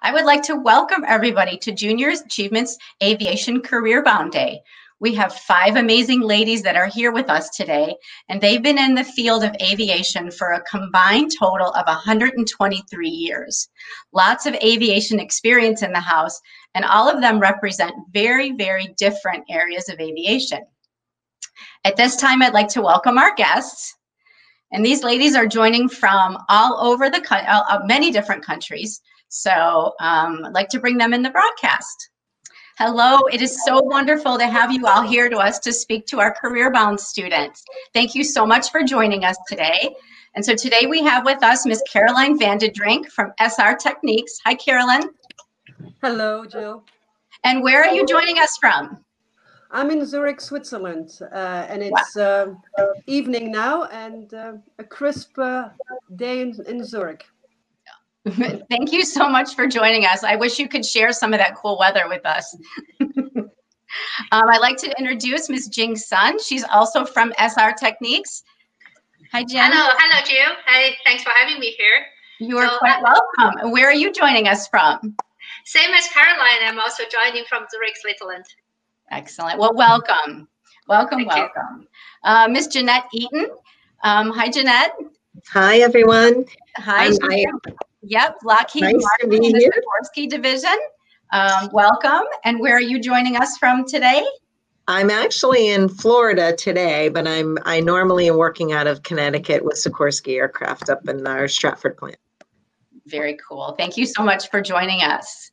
I would like to welcome everybody to Junior Achievements Aviation Career Bound Day. We have 5 amazing ladies that are here with us today, and they've been in the field of aviation for a combined total of 123 years. Lots of aviation experience in the house, and all of them represent very, very different areas of aviation. At this time, I'd like to welcome our guests. And these ladies are joining from all over many different countries. So I'd like to bring them in the broadcast. Hello, it is so wonderful to have you all here to us to speak to our career bound students. Thank you so much for joining us today. And so today we have with us Ms. Caroline Vandedrinck from SR Technics. Hi, Caroline. Hello, Jill. And where are you joining us from? I'm in Zurich, Switzerland, and it's evening now and a crisp day in Zurich. Thank you so much for joining us. I wish you could share some of that cool weather with us. I'd like to introduce Ms. Jingyan Sun. She's also from SR Techniques. Hi, Jen. Hello, Jill. Hi, thanks for having me here. You are quite welcome. Where are you joining us from? Same as Caroline, I'm also joining from Zurich, Switzerland. Excellent. Well, welcome. Welcome. Miss Jeanette Eaton. Hi, Jeanette. Hi, everyone. Hi. Yep, Lockheed Martin in the Sikorsky division. Welcome. And where are you joining us from today? I'm actually in Florida today, but I normally am working out of Connecticut with Sikorsky Aircraft up in our Stratford plant. Very cool. Thank you so much for joining us.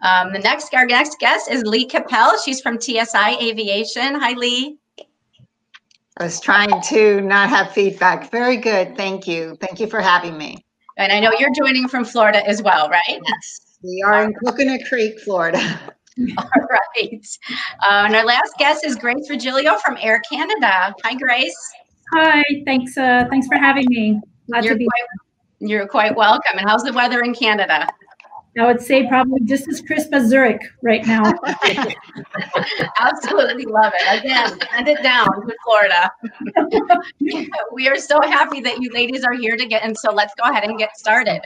Our next guest is Lee Kapel. She's from TSI Aviation. Hi, Lee. I was trying to not have feedback. Very good. Thank you. Thank you for having me. And I know you're joining from Florida as well, right? Yes. We are in Coconut Creek, Florida. All right. And our last guest is Grace Regillo from Air Canada. Hi, Grace. Hi. Thanks for having me. Glad to be here. You're quite welcome. And how's the weather in Canada? I would say probably just as crisp as Zurich right now. Absolutely love it. Again, send it down to Florida. We are so happy that you ladies are here and so let's go ahead and get started.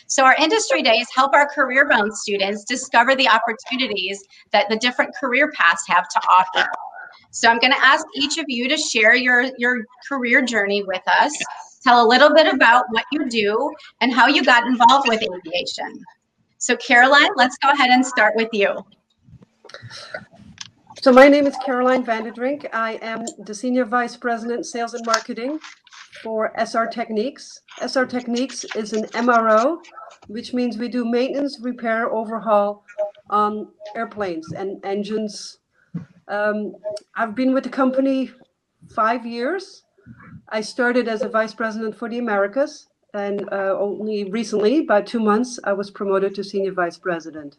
So our industry days help our career-bound students discover the opportunities that the different career paths have to offer. So I'm going to ask each of you to share your career journey with us. Tell a little bit about what you do and how you got involved with aviation. So Caroline, let's go ahead and start with you. So my name is Caroline Vandedrinck. I am the Senior Vice President, Sales and Marketing for SR Techniques. SR Techniques is an MRO, which means we do maintenance, repair, overhaul on airplanes and engines. I've been with the company 5 years. I started as a Vice President for the Americas. And only recently, about 2 months, I was promoted to Senior Vice President.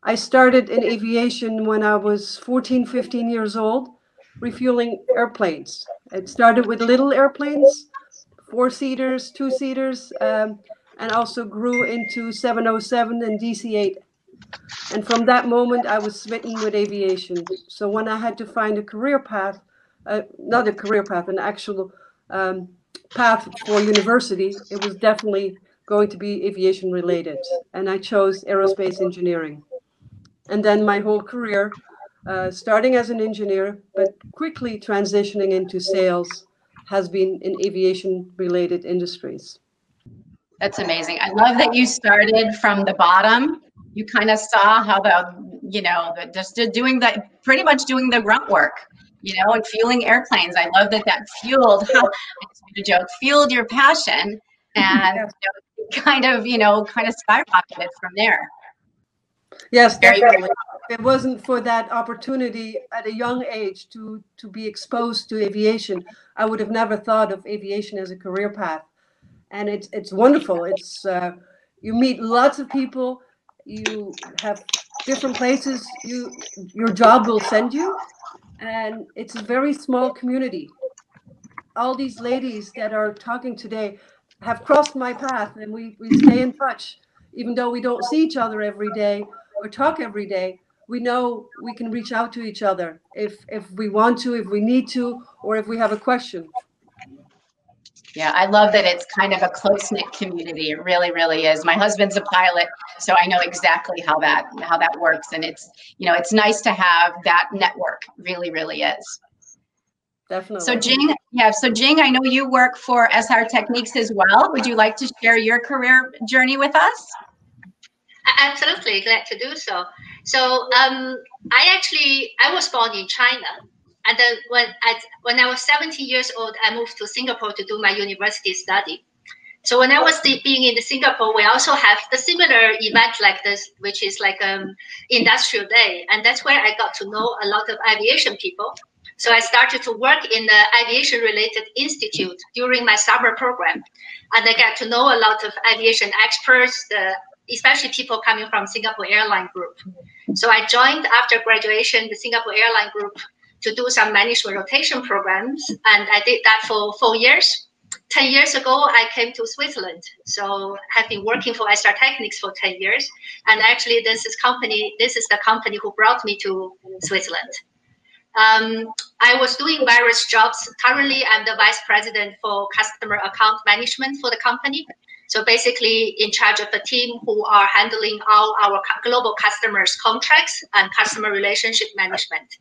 I started in aviation when I was 14, 15 years old, refueling airplanes. It started with little airplanes, 4-seaters, 2-seaters, and also grew into 707 and DC-8. And from that moment, I was smitten with aviation. So when I had to find a career path, not a career path, an actual path for university, it was definitely going to be aviation related, and I chose aerospace engineering. And then my whole career, starting as an engineer but quickly transitioning into sales, has been in aviation related industries. That's amazing. I love that you started from the bottom. You kind of saw how pretty much doing the grunt work, and fueling airplanes. I love that fueled fueled your passion and kind of skyrocketed from there. Yes, definitely. If it wasn't for that opportunity at a young age to be exposed to aviation, I would have never thought of aviation as a career path. And it's wonderful. It's you meet lots of people, you have different places your job will send you. And it's a very small community. All these ladies that are talking today have crossed my path, and we stay in touch. Even though we don't see each other every day or talk every day, we know we can reach out to each other if we want to, if we need to, or if we have a question. Yeah, I love that it's kind of a close-knit community. It really, really is. My husband's a pilot, so I know exactly how that works. And it's, you know, it's nice to have that network. Really, really is. Definitely. So Jing, so Jing, I know you work for SR Techniques as well. Would you like to share your career journey with us? Absolutely, glad to do so. So I was born in China. And then when I was 17 years old, I moved to Singapore to do my university study. So when I was being in Singapore, we also have the similar event like this, which is like industrial day. And that's where I got to know a lot of aviation people. So I started to work in the aviation related institute during my summer program. And I got to know a lot of aviation experts, especially people coming from Singapore Airline Group. So I joined after graduation, the Singapore Airline Group, to do some management rotation programs. And I did that for 4 years. 10 years ago, I came to Switzerland. So I've been working for SR Technics for 10 years. And actually, this is the company who brought me to Switzerland. I was doing various jobs. Currently, I'm the vice president for customer account management for the company. So basically in charge of the team who are handling all our global customers' contracts and customer relationship management.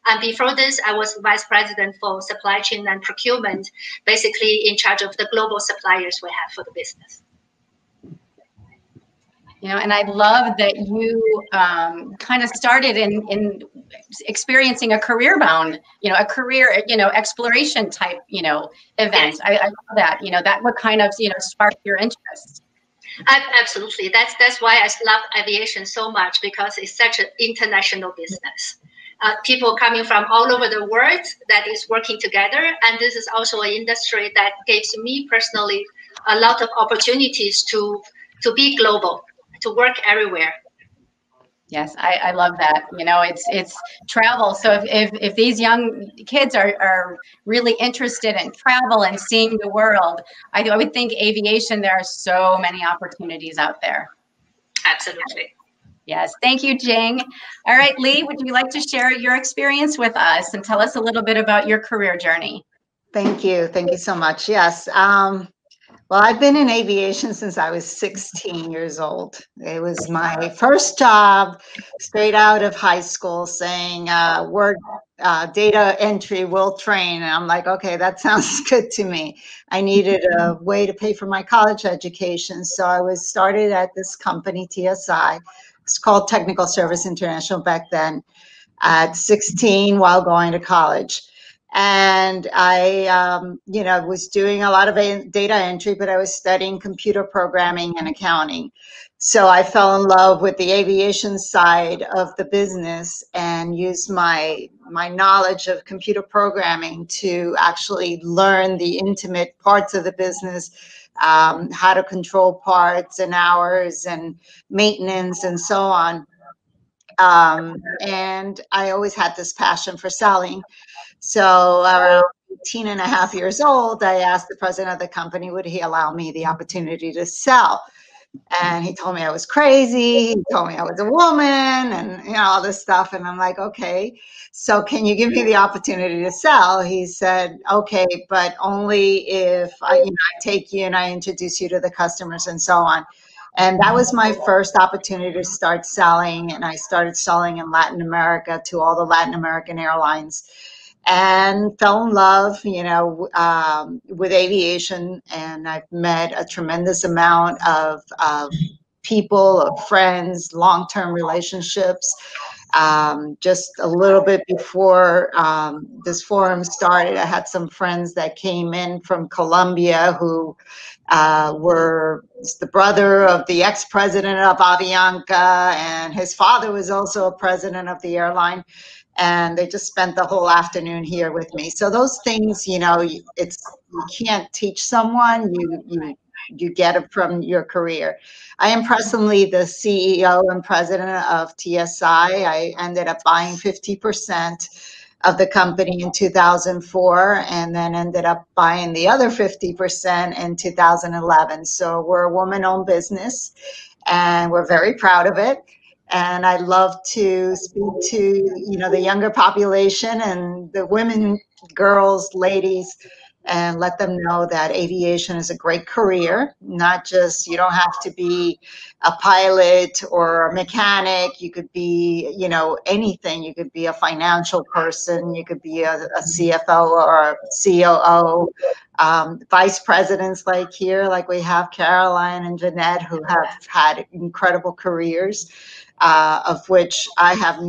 And before this, I was vice president for supply chain and procurement, basically in charge of the global suppliers we have for the business. You know, and I love that you kind of started in experiencing a career bound, you know, a career, you know, exploration type, you know, event. I love that, you know, that would kind of, you know, spark your interest. Absolutely. That's why I love aviation so much, because it's such an international business. People coming from all over the world that is working together. And this is also an industry that gives me personally a lot of opportunities to be global, to work everywhere. Yes, I love that. You know, it's travel. So if these young kids are really interested in travel and seeing the world, I would think aviation, there are so many opportunities out there. Absolutely. Yes, thank you, Jing. All right, Lee, would you like to share your experience with us and tell us a little bit about your career journey? Thank you so much. Yes. Well, I've been in aviation since I was 16 years old. It was my first job straight out of high school, saying data entry will train. And I'm like, okay, that sounds good to me. I needed a way to pay for my college education. So I was started at this company, TSI. It's called Technical Service International back then, at 16 while going to college. And I, you know, was doing a lot of data entry, but I was studying computer programming and accounting. So I fell in love with the aviation side of the business and used my knowledge of computer programming to actually learn the intimate parts of the business, how to control parts and hours and maintenance and so on. And I always had this passion for selling. So around 18 and a half years old, I asked the president of the company, would he allow me the opportunity to sell? And he told me I was crazy. He told me I was a woman and, you know, all this stuff. And I'm like, okay, so can you give me the opportunity to sell? He said, okay, but only if I take you and I introduce you to the customers and so on. And that was my first opportunity to start selling. And I started selling in Latin America to all the Latin American airlines, and fell in love, you know, with aviation. And I've met a tremendous amount of people, of friends, long-term relationships. Just a little bit before this forum started, I had some friends that came in from Colombia who were the brother of the ex-president of Avianca, and his father was also a president of the airline. And they just spent the whole afternoon here with me. So those things, you know, you can't teach someone. You get it from your career. I am presently the CEO and president of TSI. I ended up buying 50% of the company in 2004, and then ended up buying the other 50% in 2011. So we're a woman-owned business, and we're very proud of it. And I love to speak to, you know, the younger population and the women, girls, ladies, and let them know that aviation is a great career. Not just, you don't have to be a pilot or a mechanic. You could be, you know, anything. You could be a financial person. You could be a CFO or a COO. Vice presidents like here, like we have Caroline and Jeanette, who have had incredible careers, of which I have,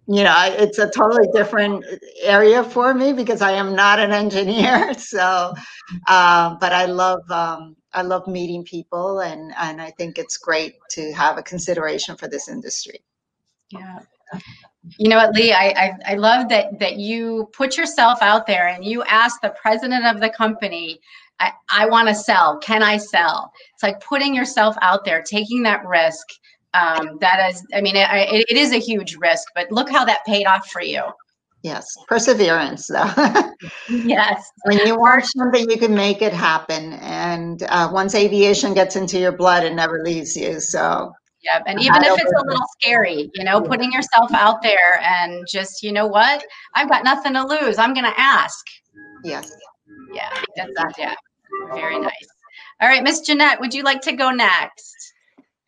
you know, it's a totally different area for me because I am not an engineer. So, but I love meeting people, and I think it's great to have a consideration for this industry. Yeah. You know what, Lee, I love that you put yourself out there and you ask the president of the company, I want to sell. Can I sell? It's like putting yourself out there, taking that risk. That is, I mean, it is a huge risk, but look how that paid off for you. Yes, perseverance, though. Yes. When you want something, you can make it happen. And once aviation gets into your blood, it never leaves you. So. Yep. And even if it's a little scary, you know, putting yourself out there and just, you know what, I've got nothing to lose. I'm going to ask. Yes. Yeah. That's yeah. Very nice. All right, Miss Jeanette, would you like to go next?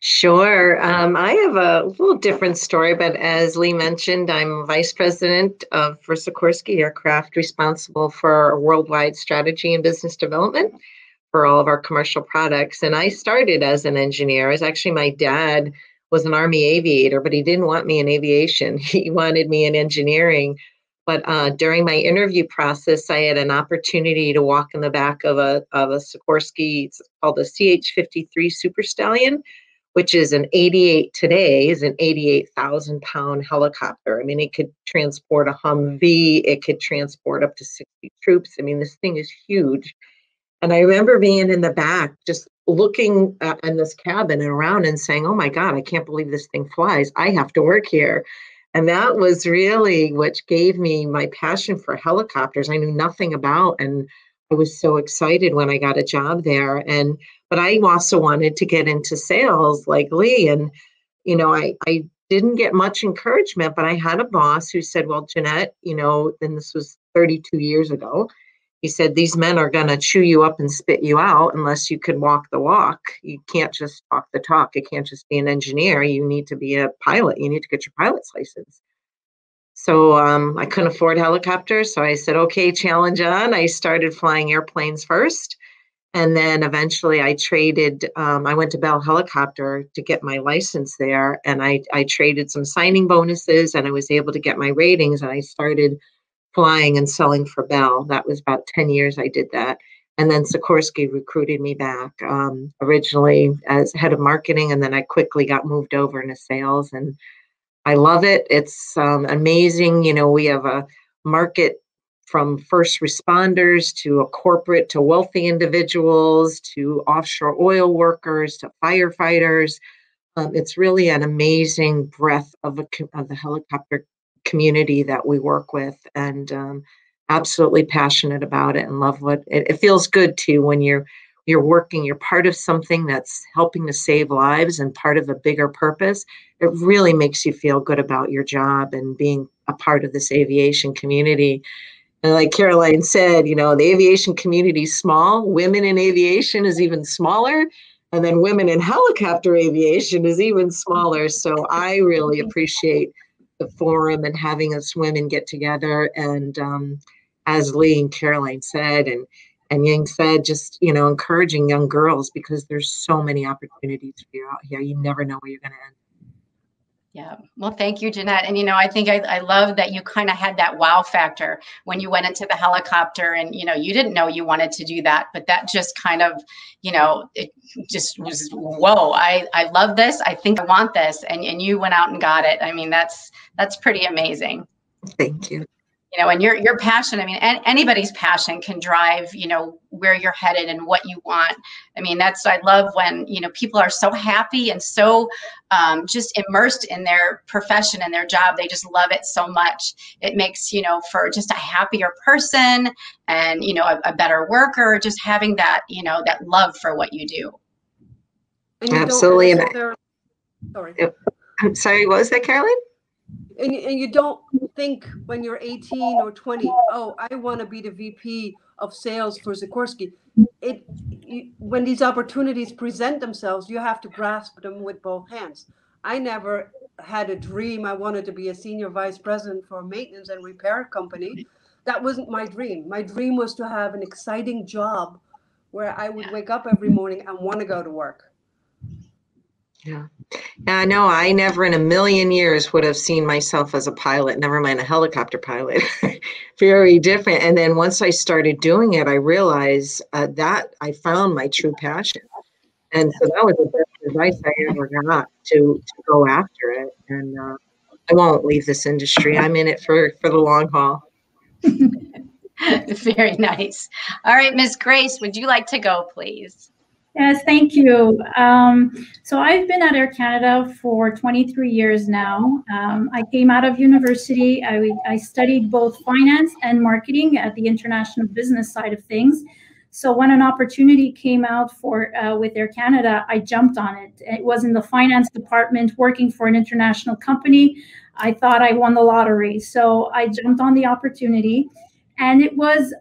Sure. I have a little different story, but as Lee mentioned, I'm vice president for Sikorsky Aircraft, responsible for worldwide strategy and business development for all of our commercial products. And I started as an engineer. As actually, my dad was an Army aviator, but he didn't want me in aviation. He wanted me in engineering. But during my interview process, I had an opportunity to walk in the back of a Sikorsky, it's called a CH-53 Super Stallion, which is an 88,000 pound helicopter. I mean, it could transport a Humvee, it could transport up to 60 troops. I mean, this thing is huge. And I remember being in the back, just looking in this cabin and around and saying, oh my God, I can't believe this thing flies. I have to work here. And that was really what gave me my passion for helicopters. I knew nothing about, and I was so excited when I got a job there. But I also wanted to get into sales like Lee. And, you know, I didn't get much encouragement, but I had a boss who said, well, Jeanette, you know, and this was 32 years ago. He said, these men are going to chew you up and spit you out unless you can walk the walk. You can't just talk the talk. You can't just be an engineer. You need to be a pilot. You need to get your pilot's license. So I couldn't afford helicopters. So I said, okay, challenge on. I started flying airplanes first. And then eventually I traded, I went to Bell Helicopter to get my license there. And I traded some signing bonuses, and I was able to get my ratings, and I started flying and selling for Bell. That was about 10 years I did that. And then Sikorsky recruited me back originally as head of marketing. And then I quickly got moved over into sales, and I love it. It's amazing. You know, we have a market from first responders to a corporate to wealthy individuals to offshore oil workers to firefighters. It's really an amazing breadth of the helicopter community that we work with, and absolutely passionate about it and love what it feels good too when you're working, you're part of something that's helping to save lives and part of a bigger purpose. It really makes you feel good about your job and being a part of this aviation community. And like Caroline said, you know, the aviation community is small. Women in aviation is even smaller. And then women in helicopter aviation is even smaller. So I really appreciate the forum and having us women get together. And as Lee and Caroline said, and Jings said, just, you know, encouraging young girls, because there's so many opportunities for you out here. You never know where you're going to end. Yeah. Well, thank you, Jeanette. And, you know, I think I love that you kind of had that wow factor when you went into the helicopter, and, you know, you didn't know you wanted to do that, but that just kind of, you know, it just was, whoa, I love this. I think I want this. And you went out and got it. I mean, that's pretty amazing. Thank you. You know, and your passion, I mean, anybody's passion can drive, you know, where you're headed and what you want. I mean, I love when, you know, people are so happy and so just immersed in their profession and their job. They just love it so much. It makes, you know, for just a happier person and, you know, a better worker, just having that, you know, that love for what you do. And you absolutely. sorry. I'm sorry, what was that, Caroline? and you don't think when you're 18 or 20, oh, I want to be the VP of sales for Sikorsky. When these opportunities present themselves, you have to grasp them with both hands. I never had a dream I wanted to be a senior vice president for a maintenance and repair company. That wasn't my dream. My dream was to have an exciting job where I would wake up every morning and want to go to work. Yeah. No, I never in a million years would have seen myself as a pilot, never mind a helicopter pilot. Very different. And then once I started doing it, I realized that I found my true passion. And so that was the best advice I ever got to go after it. And I won't leave this industry. I'm in it for the long haul. Very nice. All right, Ms. Grace, would you like to go, please? Yes, thank you. So I've been at Air Canada for 23 years now. I came out of university. I studied both finance and marketing at the international business side of things. So when an opportunity came out with Air Canada, I jumped on it. It was in the finance department working for an international company. I thought I won the lottery. So I jumped on the opportunity. And it was,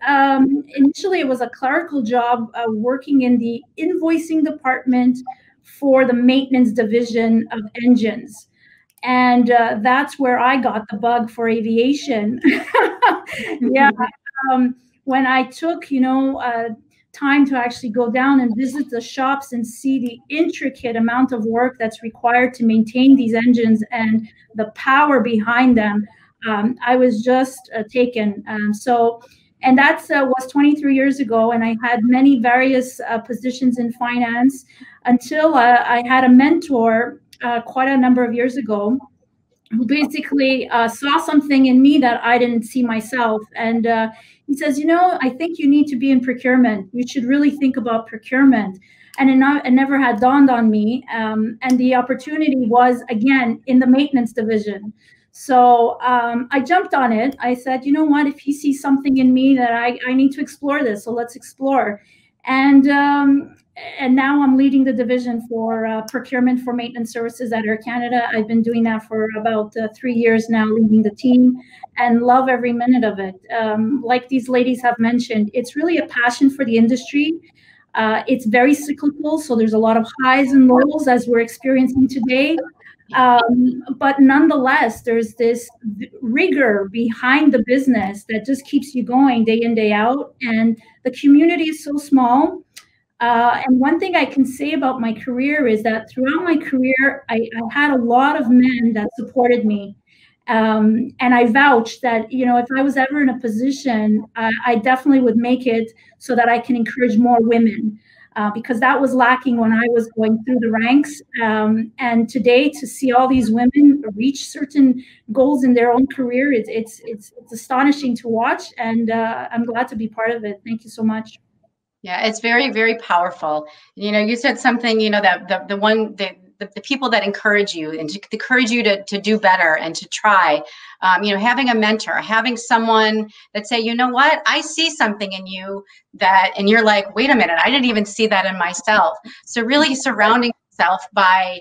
initially it was a clerical job working in the invoicing department for the maintenance division of engines. And that's where I got the bug for aviation. Yeah. When I took, time to actually go down and visit the shops and see the intricate amount of work that's required to maintain these engines and the power behind them, I was just taken. And that was 23 years ago, and I had many various positions in finance until I had a mentor quite a number of years ago who basically saw something in me that I didn't see myself. And he says, I think you need to be in procurement. You should really think about procurement. And it never had dawned on me. And the opportunity was, again, in the maintenance division. So I jumped on it. I said, you know what, if he sees something in me that I need to explore this, so let's explore. And now I'm leading the division for procurement for maintenance services at Air Canada. I've been doing that for about 3 years now, leading the team, and love every minute of it. Like these ladies have mentioned, it's really a passion for the industry. It's very cyclical, so there's a lot of highs and lows as we're experiencing today. But nonetheless, there's this rigor behind the business that just keeps you going day in, day out. And the community is so small. And one thing I can say about my career is that throughout my career, I had a lot of men that supported me. And I vouched that, if I was ever in a position, I definitely would make it so that I can encourage more women. Because that was lacking when I was going through the ranks. And today, to see all these women reach certain goals in their own career, it's astonishing to watch. And I'm glad to be part of it. Thank you so much. Yeah, it's very, very powerful. You said something, that the people that encourage you and to encourage you to do better and to try, having a mentor, having someone that say, you know what, I see something in you and you're like, wait a minute, I didn't even see that in myself. So really surrounding yourself by,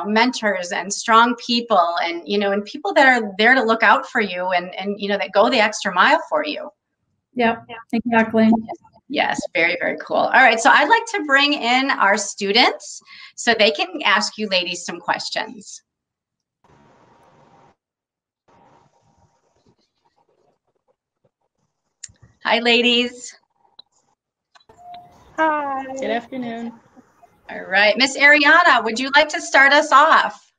mentors and strong people and, and people that are there to look out for you and that go the extra mile for you. Yeah, exactly. Yes, very, very cool. All right, so I'd like to bring in our students so they can ask you ladies some questions. Hi, ladies. Hi. Good afternoon. All right, Miss Ariana, would you like to start us off?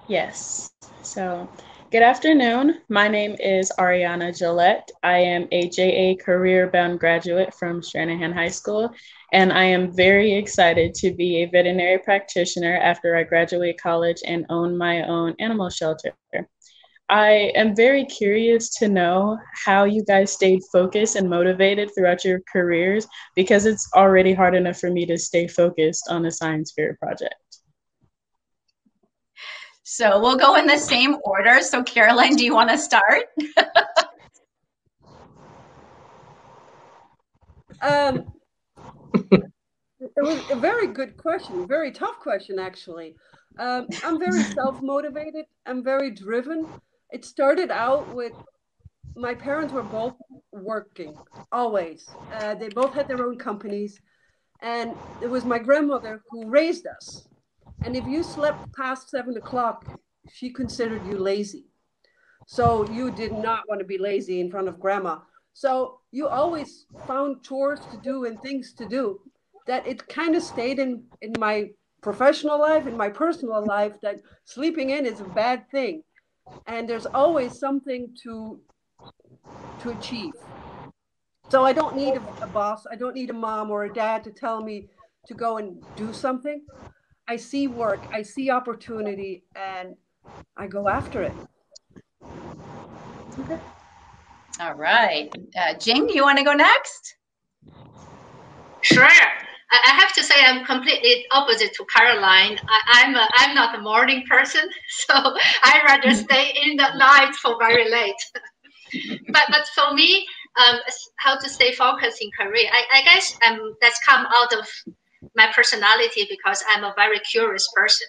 Yes. So, good afternoon. My name is Ariana Gillette. I am a JA career-bound graduate from Stranahan High School, and I am very excited to be a veterinary practitioner after I graduate college and own my own animal shelter. I am very curious to know how you guys stayed focused and motivated throughout your careers, because it's already hard enough for me to stay focused on a science fair project. So we'll go in the same order. So Caroline, do you want to start? It was a very good question, very tough question, actually. I'm very self-motivated. I'm very driven. It started out with my parents were both working, always. They both had their own companies. And it was my grandmother who raised us. And if you slept past 7 o'clock, she considered you lazy. So you did not want to be lazy in front of grandma. So you always found chores to do and things to do. That it kind of stayed in my professional life, in my personal life, that sleeping in is a bad thing. And there's always something to achieve. So I don't need a boss. I don't need a mom or a dad to tell me to go and do something. I see work, I see opportunity, and I go after it. Okay. All right. Jing, do you want to go next? Sure. I have to say I'm completely opposite to Caroline. I'm not a morning person, so I'd rather stay in the night for very late. but for me, how to stay focused in career, I guess that's come out of my personality, because I'm a very curious person.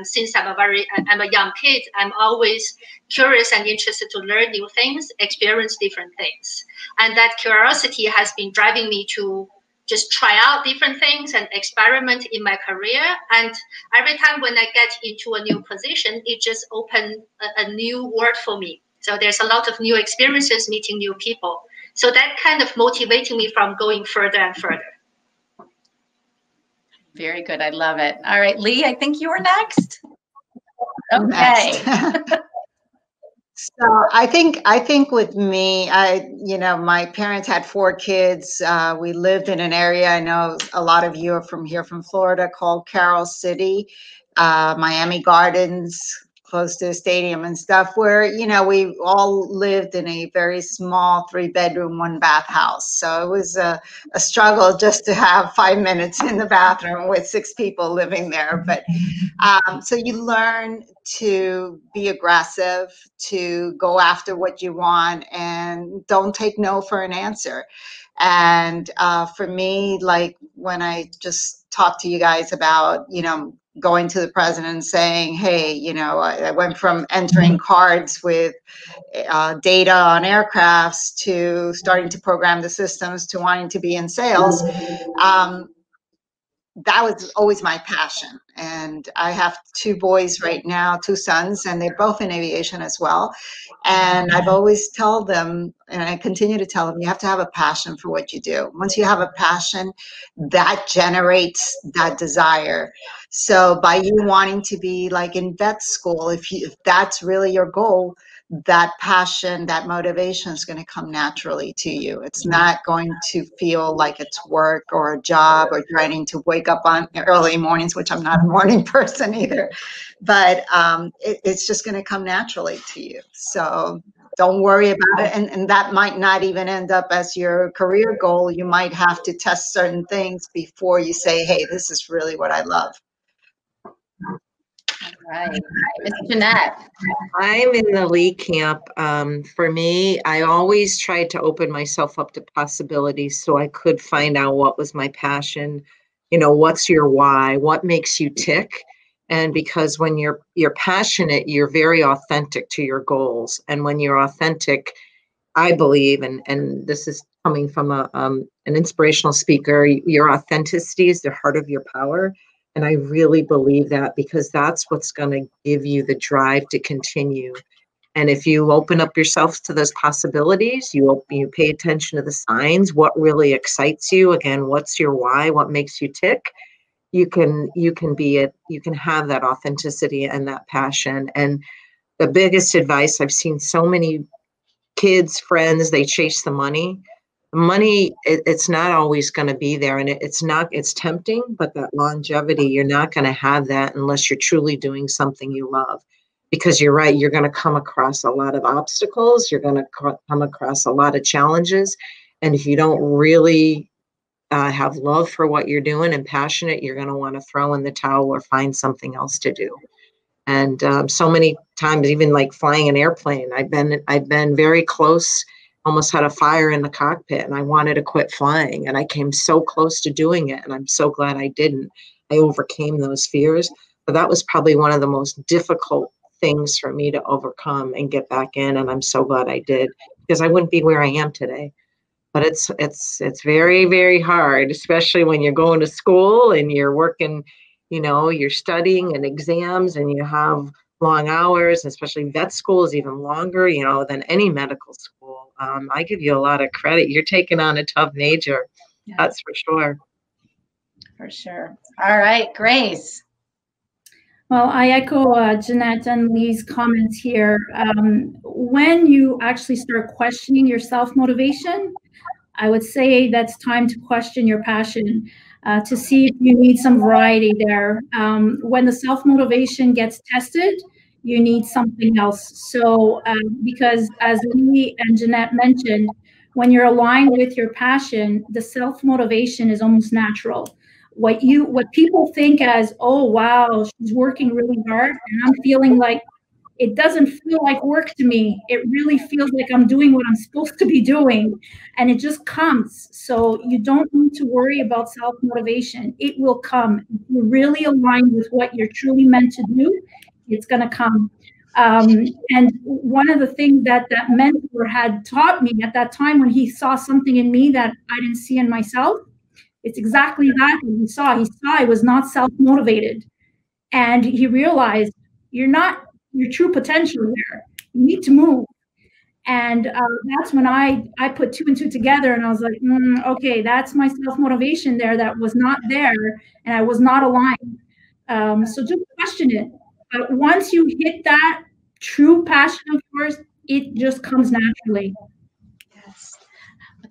Since I'm a young kid, I'm always curious and interested to learn new things, experience different things. And that curiosity has been driving me to just try out different things and experiment in my career. And every time when I get into a new position, it just opens a new world for me. So there's a lot of new experiences, meeting new people. So that kind of motivating me from going further and further. Very good. I love it. All right, Lee, I think you were next. Okay. Next. So I think with me, my parents had 4 kids. We lived in an area, I know a lot of you are from here, from Florida, called Carroll City, Miami Gardens, close to the stadium and stuff, where, we all lived in a very small 3-bedroom, 1-bath house. So it was a struggle just to have 5 minutes in the bathroom with 6 people living there. But so you learn to be aggressive, to go after what you want, and don't take no for an answer. And for me, like when I just talked to you guys about, going to the president and saying, hey, I went from entering cards with data on aircrafts to starting to program the systems to wanting to be in sales. That was always my passion. And I have 2 boys right now, 2 sons, and they're both in aviation as well. And I've always told them, and I continue to tell them, you have to have a passion for what you do. Once you have a passion, that generates that desire. So by you wanting to be like in vet school, if that's really your goal, that passion, that motivation is going to come naturally to you. It's not going to feel like it's work or a job or trying to wake up on early mornings, which I'm not a morning person either. But it's just going to come naturally to you. So don't worry about it. And that might not even end up as your career goal. You might have to test certain things before you say, hey, this is really what I love. All right. Miss Jeanette. I'm in the Lee camp. For me, I always tried to open myself up to possibilities so I could find out what was my passion. What's your why? What makes you tick? And because when you're passionate, you're very authentic to your goals. And when you're authentic, I believe, and this is coming from an inspirational speaker, your authenticity is the heart of your power. And I really believe that, because that's what's going to give you the drive to continue. And if you open up yourself to those possibilities, you pay attention to the signs, what really excites you, again, what's your why, what makes you tick, you can have that authenticity and that passion. And the biggest advice, I've seen so many kids, friends, they chase the money. Money, it's not always going to be there, and it's tempting, but that longevity, you're not going to have that unless you're truly doing something you love. Because you're right, you're going to come across a lot of obstacles, you're going to come across a lot of challenges, and if you don't really have love for what you're doing and passionate, you're going to want to throw in the towel or find something else to do. And so many times, even like flying an airplane, I've been very close. Almost had a fire in the cockpit, and I wanted to quit flying, and I came so close to doing it, and I'm so glad I didn't. I overcame those fears. So that was probably one of the most difficult things for me to overcome and get back in. And I'm so glad I did, because I wouldn't be where I am today. But it's very, very hard, especially when you're going to school and you're working, you know, you're studying and exams and you have long hours, especially vet school is even longer, you know, than any medical school. I give you a lot of credit. You're taking on a tough major. Yeah. That's for sure. For sure. All right, Grace. Well, I echo Jeanette and Lee's comments here. When you actually start questioning your self-motivation, I would say that's time to question your passion, to see if you need some variety there. When the self-motivation gets tested, you need something else. So, because as Lee and Jeanette mentioned, when you're aligned with your passion, the self-motivation is almost natural. What people think as, oh, wow, she's working really hard, and I'm feeling like it doesn't feel like work to me. It really feels like I'm doing what I'm supposed to be doing, and it just comes. So you don't need to worry about self-motivation. It will come. If you're really aligned with what you're truly meant to do, it's going to come. And one of the things that mentor had taught me at that time, when he saw something in me that I didn't see in myself, it's exactly that he saw. He saw I was not self-motivated. And he realized you're not your true potential there. You need to move. And that's when I put 2 and 2 together, and I was like, okay, that's my self-motivation there that was not there, and I was not aligned. So just question it. But once you hit that true passion of yours, it just comes naturally. Yes.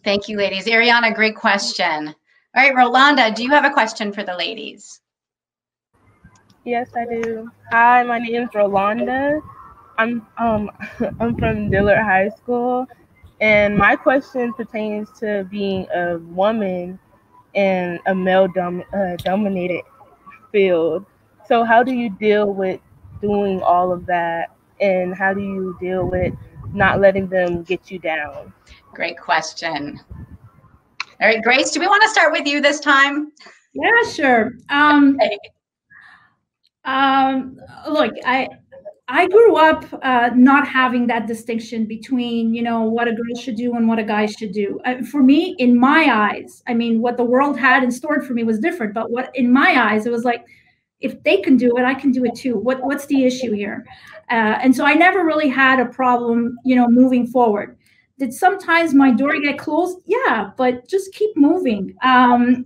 Thank you, ladies. Ariana, great question. All right, Rolanda, do you have a question for the ladies? Yes, I do. Hi, my name is Rolanda. I'm from Dillard High School, and my question pertains to being a woman in a male dominated field. So how do you deal with doing all of that, and how do you deal with not letting them get you down? Great question. All right, Grace, do we want to start with you this time? Yeah, sure. Okay. Look, I grew up not having that distinction between, you know, what a girl should do and what a guy should do. For me, in my eyes, I mean, what the world had in store for me was different. But what in my eyes, it was like, if they can do it, I can do it too. What's the issue here? And so I never really had a problem, you know, moving forward. Did sometimes my door get closed? Yeah, but just keep moving.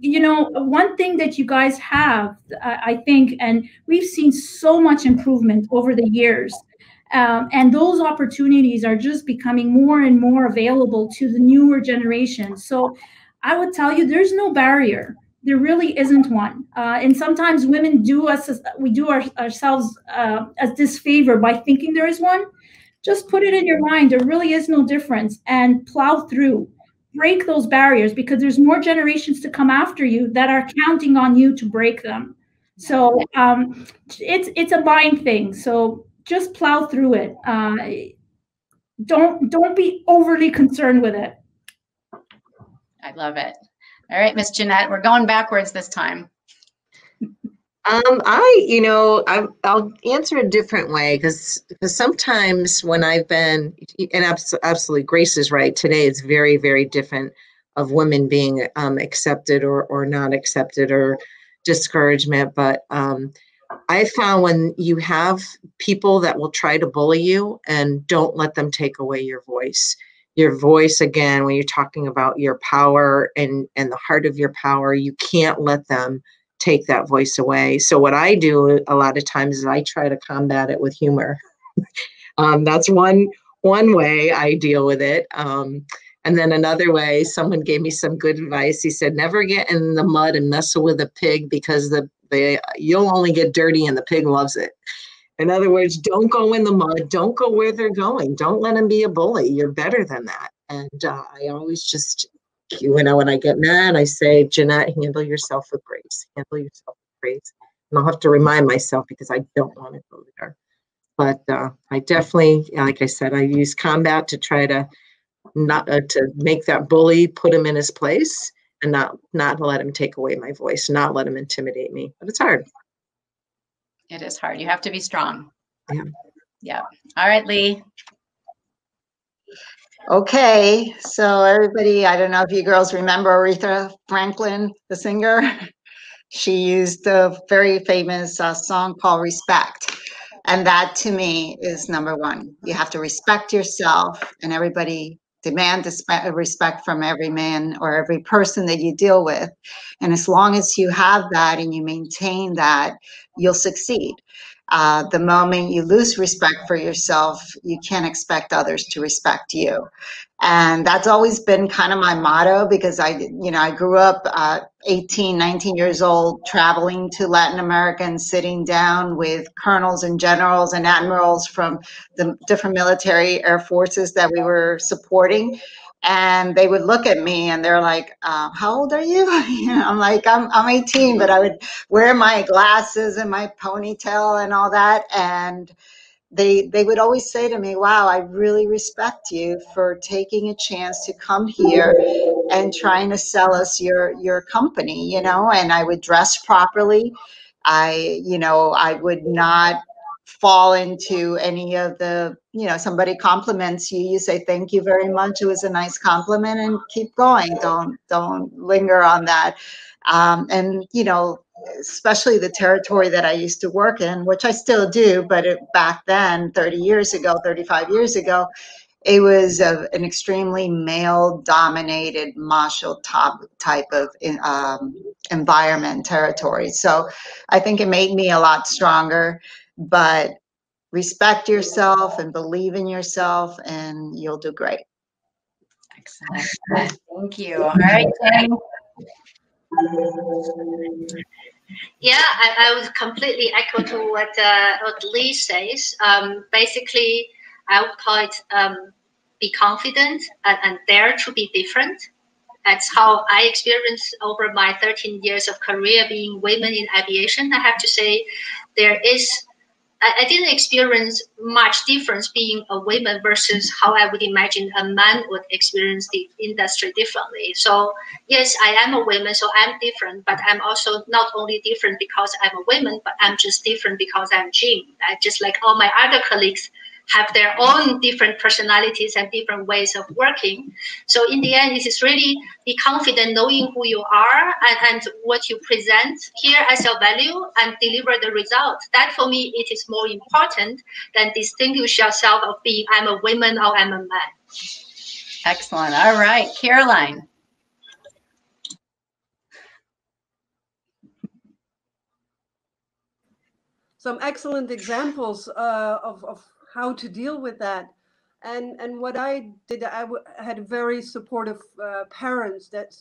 You know, one thing that you guys have, I think, and we've seen so much improvement over the years, and those opportunities are just becoming more and more available to the newer generation. So I would tell you, there's no barrier. There really isn't one. And sometimes women do ourselves a disfavor by thinking there is one. Just put it in your mind. There really is no difference, and plow through. Break those barriers, because there's more generations to come after you that are counting on you to break them. So it's a mind thing. So just plow through it. Don't be overly concerned with it. I love it. All right, Miss Jeanette, we're going backwards this time. I'll answer a different way, because sometimes when I've been, and absolutely, Grace is right. Today, it's very, very different of women being accepted or not accepted, or discouragement. But I found when you have people that will try to bully you, and don't let them take away your voice. Your voice, again, when you're talking about your power and the heart of your power, you can't let them take that voice away. So what I do a lot of times is I try to combat it with humor. That's one way I deal with it. And then another way, someone gave me some good advice. He said, never get in the mud and mess with a pig, because you'll only get dirty and the pig loves it. In other words, don't go in the mud. Don't go where they're going. Don't let them be a bully. You're better than that. And I always just, when I get mad, I say, Jeanette, handle yourself with grace. Handle yourself with grace. And I'll have to remind myself, because I don't want to go there. But I definitely, like I said, I use combat to try to not to make that bully, put him in his place, and not let him take away my voice, not let him intimidate me. But it's hard. It is hard. You have to be strong. Yeah. Yeah. All right, Lee. Okay, so everybody, I don't know if you girls remember Aretha Franklin, the singer. She used a very famous song called Respect. And that to me is number one. You have to respect yourself, and everybody demand respect from every man or every person that you deal with. And as long as you have that and you maintain that, you'll succeed. The moment you lose respect for yourself, you can't expect others to respect you. And that's always been kind of my motto, because I grew up 18, 19 years old, traveling to Latin America and sitting down with colonels and generals and admirals from the different military air forces that we were supporting. And they would look at me and they're like, how old are you? I'm like, I'm 18, but I would wear my glasses and my ponytail and all that. And they would always say to me, wow, I really respect you for taking a chance to come here and trying to sell us your company, and I would dress properly. I would not fall into any of the, somebody compliments you, you say, thank you very much, it was a nice compliment, and keep going. Don't linger on that. And especially the territory that I used to work in, which I still do, but back then, 30 years ago, 35 years ago, it was an extremely male-dominated martial type of environment, territory. So I think it made me a lot stronger, but respect yourself and believe in yourself, and you'll do great. Excellent. Thank you. All right, Jing. Yeah, I would completely echo to what Lee says. Basically, I would call it be confident and dare to be different. That's how I experienced over my 13 years of career being women in aviation. I have to say, I didn't experience much difference being a woman versus how I would imagine a man would experience the industry differently. So yes, I am a woman, so I'm different, but I'm also not only different because I'm a woman, but I'm just different because I'm Jing. Just like all my other colleagues have their own different personalities and different ways of working. So in the end, it is really be confident knowing who you are and what you present here as your value and deliver the result. That for me, it is more important than distinguish yourself of being I'm a woman or I'm a man. Excellent. All right, Caroline. Some excellent examples of how to deal with that. And what I did, I had very supportive parents that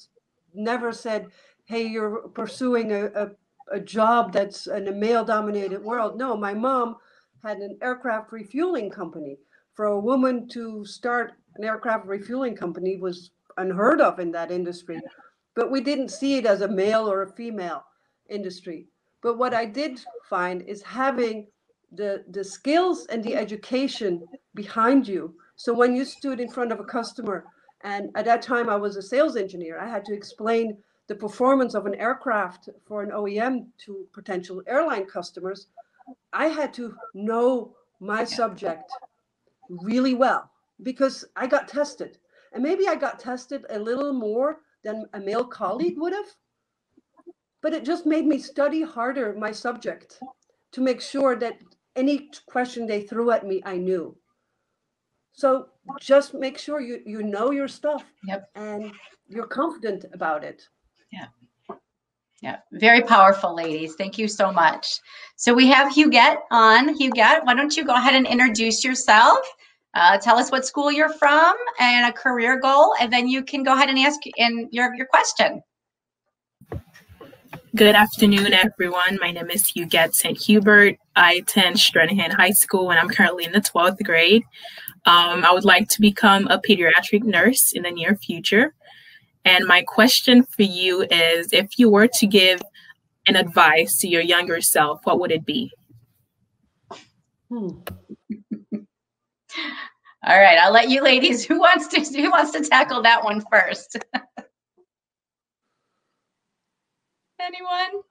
never said, hey, you're pursuing a job that's in a male-dominated world. No, my mom had an aircraft refueling company. For a woman to start an aircraft refueling company was unheard of in that industry. But we didn't see it as a male or a female industry. But what I did find is having the skills and the education behind you. So when you stood in front of a customer, and at that time I was a sales engineer, I had to explain the performance of an aircraft for an OEM to potential airline customers. I had to know my subject really well because I got tested. And maybe I got tested a little more than a male colleague would have. But it just made me study harder my subject to make sure that any question they threw at me, I knew. So just make sure you know your stuff. Yep. And you're confident about it. Yeah. Yeah. Very powerful, ladies. Thank you so much. So we have Huguette on. Huguette, why don't you go ahead and introduce yourself? Tell us what school you're from and a career goal, and then you can go ahead and ask your question. Good afternoon, everyone. My name is Huguette St. Hubert. I attend Stranahan High School, and I'm currently in the 12th grade. I would like to become a pediatric nurse in the near future. And my question for you is, if you were to give an advice to your younger self, what would it be? All right, I'll let you ladies, who wants to tackle that one first? Anyone?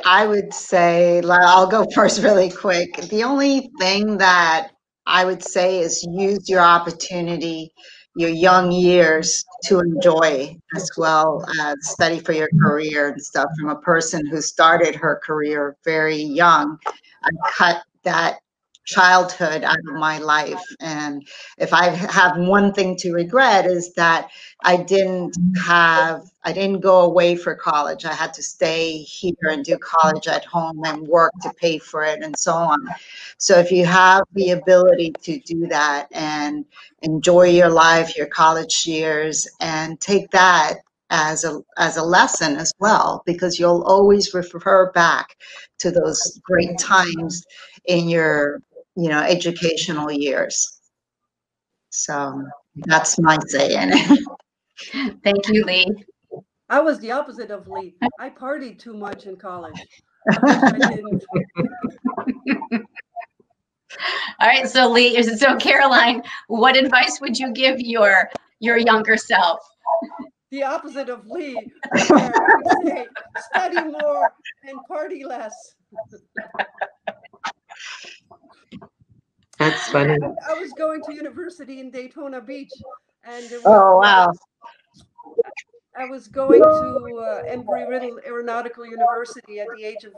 I would say, I'll go first really quick. The only thing that I would say is use your opportunity, your young years to enjoy as well as study for your career and stuff. From a person who started her career very young, I cut that childhood out of my life. And if I have one thing to regret is that I didn't go away for college. I had to stay here and do college at home and work to pay for it and so on. So if you have the ability to do that and enjoy your life, your college years, and take that as a lesson as well, because you'll always refer back to those great times in your educational years. So that's my say in it. Thank you, Lee. I was the opposite of Lee. I partied too much in college. I wish I didn't. All right, so Caroline, what advice would you give your younger self? The opposite of Lee, where I would say study more and party less. That's funny. I was going to university in Daytona Beach, and Oh wow! I was going to Embry-Riddle Aeronautical University at the age of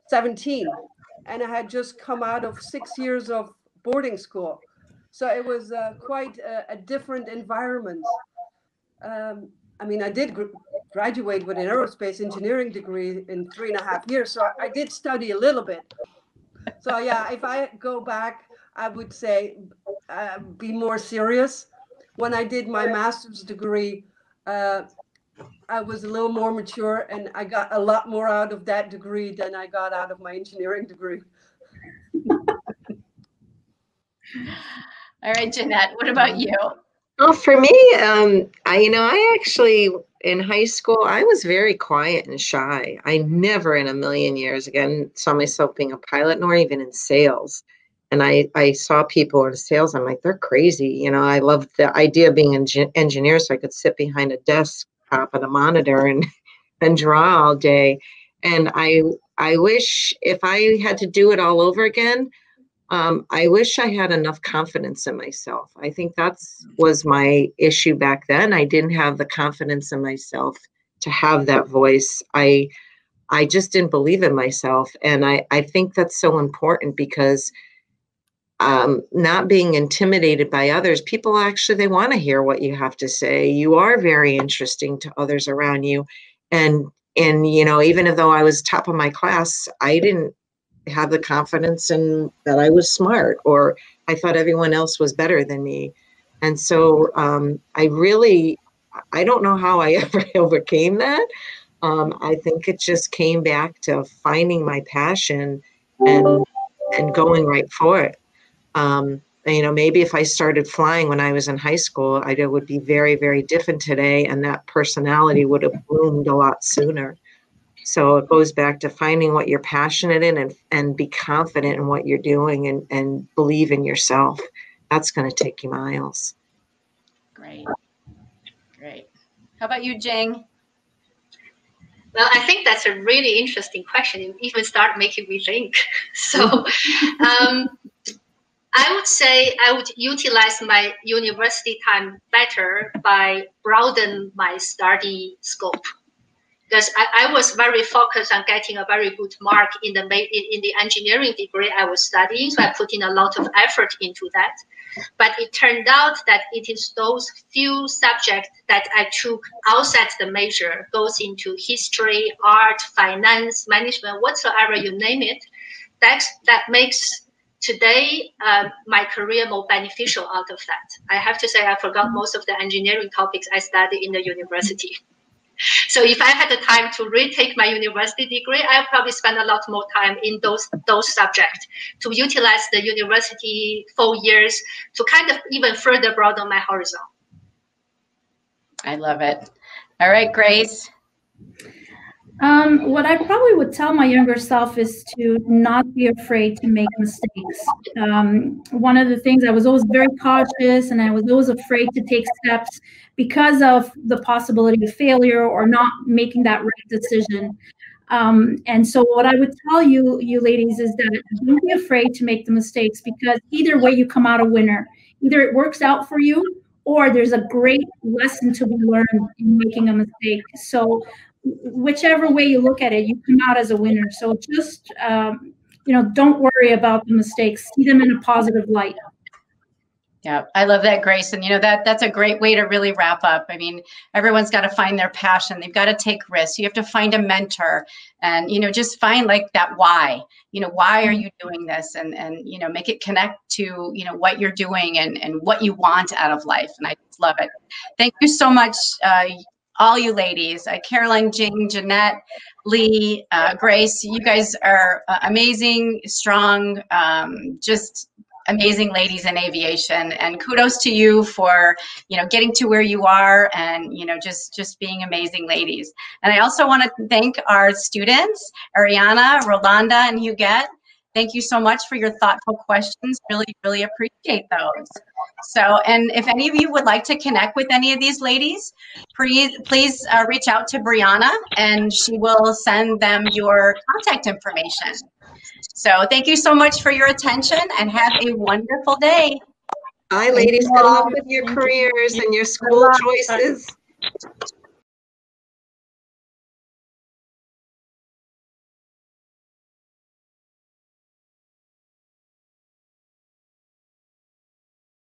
17, and I had just come out of 6 years of boarding school, so it was quite a different environment. I mean, I did graduate with an aerospace engineering degree in 3.5 years, so I did study a little bit. So yeah, if I go back, I would say be more serious. When I did my master's degree, I was a little more mature, and I got a lot more out of that degree than I got out of my engineering degree. All right, Jeanette, what about you? Well, for me, I actually, in high school, I was very quiet and shy. I never in a million years, again, saw myself being a pilot, nor even in sales. And I saw people in sales, I'm like, they're crazy. I loved the idea of being an engineer, so I could sit behind a desktop and a monitor and draw all day. And I wish if I had to do it all over again, I wish I had enough confidence in myself. I think that was my issue back then. I didn't have the confidence in myself to have that voice. I just didn't believe in myself. And I think that's so important because not being intimidated by others, people actually, they want to hear what you have to say. You are very interesting to others around you. And even though I was top of my class, I didn't have the confidence in that I was smart, or I thought everyone else was better than me. And so I don't know how I ever overcame that. I think it just came back to finding my passion and going right for it. Maybe if I started flying when I was in high school, I would be very, very different today, and that personality would have bloomed a lot sooner. So it goes back to finding what you're passionate in and be confident in what you're doing and believe in yourself. That's going to take you miles. Great. How about you, Jing? Well, I think that's a really interesting question. It even start making me think. So I would say I would utilize my university time better by broaden my study scope. Because I was very focused on getting a very good mark in the engineering degree I was studying, so I put in a lot of effort into that. But it turned out that it is those few subjects that I took outside the major, goes into history, art, finance, management, whatsoever you name it, that makes today my career more beneficial out of that. I have to say I forgot most of the engineering topics I studied in the university. So if I had the time to retake my university degree, I'll probably spend a lot more time in those subjects to utilize the university 4 years to kind of even further broaden my horizon. I love it. All right, Grace. What I probably would tell my younger self is to not be afraid to make mistakes. One of the things, I was always very cautious and I was always afraid to take steps because of the possibility of failure or not making that right decision. And so what I would tell you ladies is that don't be afraid to make the mistakes, because either way you come out a winner. Either it works out for you or there's a great lesson to be learned in making a mistake. So whichever way you look at it, you come out as a winner. So just, don't worry about the mistakes. See them in a positive light. Yeah, I love that, Grace. And, that's a great way to really wrap up. I mean, everyone's got to find their passion. They've got to take risks. You have to find a mentor and, just find like that why, why are you doing this? And make it connect to, what you're doing and what you want out of life. And I just love it. Thank you so much, all you ladies, Caroline, Jing, Jeanette, Lee, Grace. You guys are amazing, strong, just amazing ladies in aviation, and kudos to you for getting to where you are and just being amazing ladies. And I also want to thank our students, Ariana, Rolanda, and Huguette. Thank you so much for your thoughtful questions. Really appreciate those. So, and if any of you would like to connect with any of these ladies, please reach out to Brianna and she will send them your contact information. So thank you so much for your attention and have a wonderful day. Bye, ladies. Good luck with your careers and your school choices.